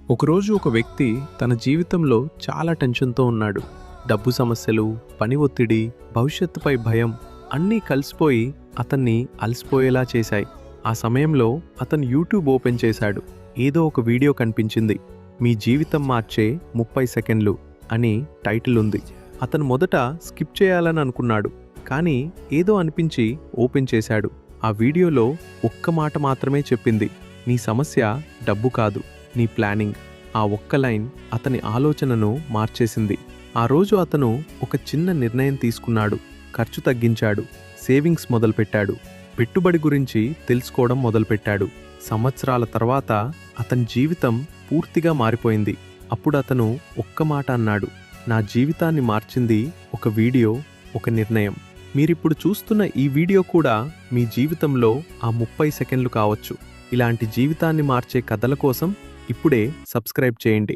ఒకరోజు ఒక వ్యక్తి తన జీవితంలో చాలా టెన్షన్తో ఉన్నాడు. డబ్బు సమస్యలు, పని ఒత్తిడి, భవిష్యత్తుపై భయం అన్నీ కలిసిపోయి అతన్ని అలసిపోయేలా చేశాయి. ఆ సమయంలో అతను యూట్యూబ్ ఓపెన్ చేశాడు. ఏదో ఒక వీడియో కనిపించింది. మీ జీవితం మార్చే 30 సెకండ్లు అని టైటిల్ ఉంది. అతను మొదట స్కిప్ చేయాలని అనుకున్నాడు, కానీ ఏదో అనిపించి ఓపెన్ చేశాడు. ఆ వీడియోలో ఒక్క మాట మాత్రమే చెప్పింది, నీ సమస్య డబ్బు కాదు, నీ ప్లానింగ్. ఆ ఒక్క లైన్ అతని ఆలోచనను మార్చేసింది. ఆ రోజు అతను ఒక చిన్న నిర్ణయం తీసుకున్నాడు. ఖర్చు తగ్గించాడు, సేవింగ్స్ మొదలుపెట్టాడు, పెట్టుబడి గురించి తెలుసుకోవడం మొదలుపెట్టాడు. సంవత్సరాల తర్వాత అతని జీవితం పూర్తిగా మారిపోయింది. అప్పుడు అతను ఒక్క మాట అన్నాడు, నా జీవితాన్ని మార్చింది ఒక వీడియో, ఒక నిర్ణయం. మీరిప్పుడు చూస్తున్న ఈ వీడియో కూడా మీ జీవితంలో ఆ 30 సెకండ్లు కావచ్చు. ఇలాంటి జీవితాన్ని మార్చే కథల కోసం ఇప్పుడే సబ్స్క్రైబ్ చేయండి.